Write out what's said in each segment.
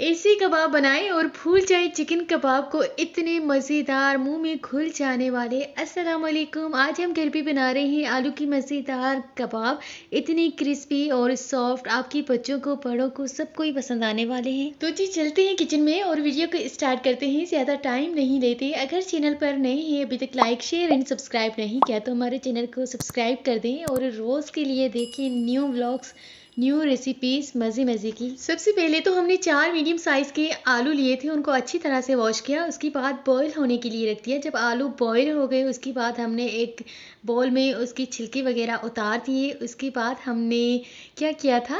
ऐसे कबाब बनाएं और भूल जाए चिकन कबाब को, इतने मज़ेदार मुंह में घुल जाने वाले। अस्सलाम वालेकुम। आज हम घर पे बना रहे हैं आलू की मज़ेदार कबाब। इतनी क्रिस्पी और सॉफ्ट, आपके बच्चों को बड़ों को सबको ही पसंद आने वाले हैं। तो जी चलते हैं किचन में और वीडियो को स्टार्ट करते हैं। ज़्यादा टाइम नहीं लेते। अगर चैनल पर नए हैं, अभी तक लाइक शेयर एंड सब्सक्राइब नहीं किया तो हमारे चैनल को सब्सक्राइब कर दें और रोज़ के लिए देखें न्यू व्लॉग्स, न्यू रेसिपीज मज़े मज़े की। सबसे पहले तो हमने 4 मीडियम साइज़ के आलू लिए थे, उनको अच्छी तरह से वॉश किया, उसके बाद बॉईल होने के लिए रख दिया। जब आलू बॉईल हो गए उसके बाद हमने एक बॉल में उसकी छिलके वगैरह उतार दिए। उसके बाद हमने क्या किया था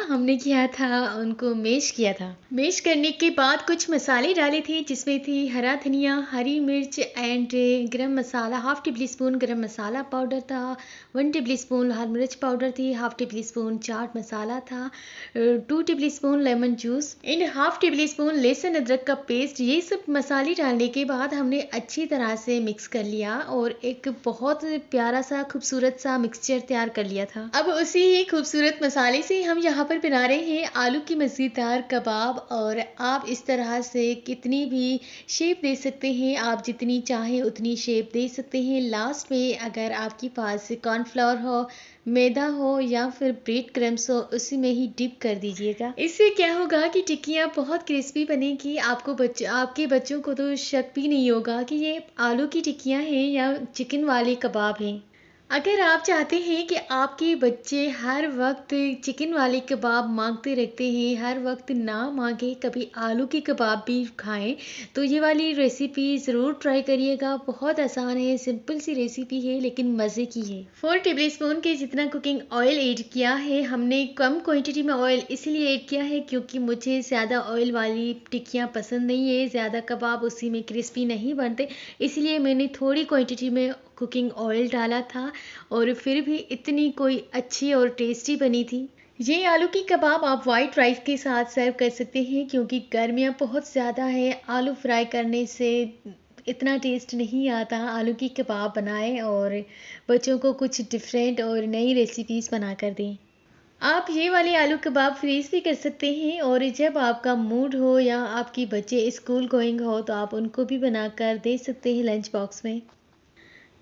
उनको मैश किया था। मैश करने के बाद कुछ मसाले डाले थे, जिसमें थी हरा धनिया, हरी मिर्च एंड गरम मसाला। हाफ टेबल स्पून गरम मसाला पाउडर था, 1 टेबल स्पून लाल मिर्च पाउडर थी, half table spoon chaat masala था, 2 table spoon lemon juice and half table spoon लहसुन अदरक का पेस्ट। ये सब मसाले डालने के बाद हमने अच्छी तरह से मिक्स कर लिया और एक बहुत प्यारा सा खूबसूरत सा मिक्सचर तैयार कर लिया था। अब उसी ही खूबसूरत मसाले से हम यहाँ पर बना रहे हैं आलू की मज़ेदार कबाब। और आप इस तरह से कितनी भी शेप दे सकते हैं, आप जितनी चाहें उतनी शेप दे सकते हैं। लास्ट में अगर आपके पास कॉर्नफ्लावर हो, मैदा हो या फिर ब्रेड क्रम्स हो, उसी में ही डिप कर दीजिएगा। इससे क्या होगा कि टिक्कियाँ बहुत क्रिस्पी बनेगी। आपके बच्चों को तो शक भी नहीं होगा कि ये आलू की टिक्कियाँ हैं या चिकन वाले कबाब हैं। अगर आप चाहते हैं कि आपके बच्चे हर वक्त चिकन वाले कबाब मांगते रहते हैं, हर वक्त ना मांगे, कभी आलू के कबाब भी खाएं, तो ये वाली रेसिपी ज़रूर ट्राई करिएगा। बहुत आसान है, सिंपल सी रेसिपी है लेकिन मज़े की है। 4 टेबल स्पून के जितना कुकिंग ऑयल ऐड किया है हमने। कम क्वांटिटी में ऑयल इसलिए ऐड किया है क्योंकि मुझे ज़्यादा ऑयल वाली टिक्कियाँ पसंद नहीं है, ज़्यादा कबाब उसी में क्रिस्पी नहीं बनते, इसलिए मैंने थोड़ी क्वांटिटी में कुकिंग ऑयल डाला था और फिर भी इतनी कोई अच्छी और टेस्टी बनी थी। ये आलू की कबाब आप वाइट राइस के साथ सर्व कर सकते हैं क्योंकि गर्मियाँ बहुत ज़्यादा है। आलू फ्राई करने से इतना टेस्ट नहीं आता। आलू की कबाब बनाएं और बच्चों को कुछ डिफरेंट और नई रेसिपीज़ बना कर दें। आप ये वाले आलू कबाब फ्रीज भी कर सकते हैं और जब आपका मूड हो या आपके बच्चे स्कूल गोइंग हो तो आप उनको भी बनाकर दे सकते हैं लंच बॉक्स में।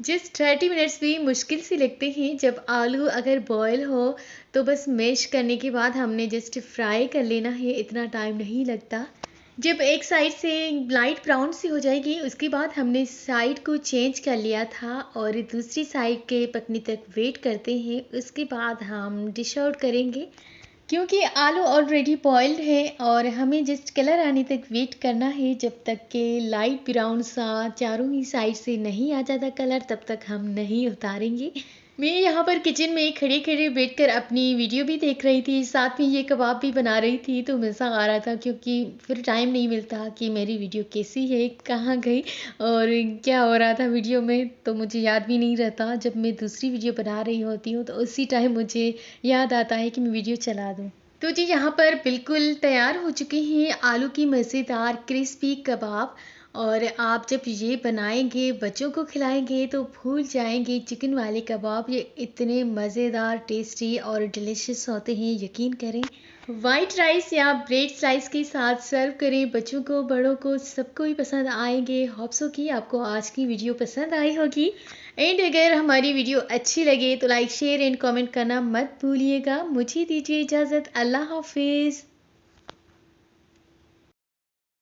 जस्ट 30 मिनट्स भी मुश्किल से लगते हैं। जब आलू अगर बॉयल हो तो बस मैश करने के बाद हमने जस्ट फ्राई कर लेना है, इतना टाइम नहीं लगता। जब एक साइड से लाइट ब्राउन सी हो जाएगी उसके बाद हमने साइड को चेंज कर लिया था और दूसरी साइड के पकने तक वेट करते हैं। उसके बाद हम डिश आउट करेंगे क्योंकि आलू ऑलरेडी बॉइल्ड है और हमें जस्ट कलर आने तक वेट करना है। जब तक के लाइट ब्राउन सा चारों ही साइड से नहीं आ जाता कलर, तब तक हम नहीं उतारेंगे। मैं यहाँ पर किचन में खड़े खड़े बैठकर अपनी वीडियो भी देख रही थी, साथ में ये कबाब भी बना रही थी, तो मज़ा आ रहा था क्योंकि फिर टाइम नहीं मिलता कि मेरी वीडियो कैसी है, कहाँ गई और क्या हो रहा था वीडियो में, तो मुझे याद भी नहीं रहता। जब मैं दूसरी वीडियो बना रही होती हूँ तो उसी टाइम मुझे याद आता है कि मैं वीडियो चला दूँ। तो जी यहाँ पर बिल्कुल तैयार हो चुके हैं आलू की मज़ेदार क्रिस्पी कबाब। और आप जब ये बनाएंगे बच्चों को खिलाएंगे तो भूल जाएंगे चिकन वाले कबाब। ये इतने मज़ेदार, टेस्टी और डिलीशियस होते हैं, यकीन करें। वाइट राइस या ब्रेड स्लाइस के साथ सर्व करें, बच्चों को बड़ों को सबको ही पसंद आएंगे। होप्सो कि आपको आज की वीडियो पसंद आई होगी। एंड अगर हमारी वीडियो अच्छी लगे तो लाइक शेयर एंड कमेंट करना मत भूलिएगा। मुझे दीजिए इजाज़त। अल्लाह हाफिज़।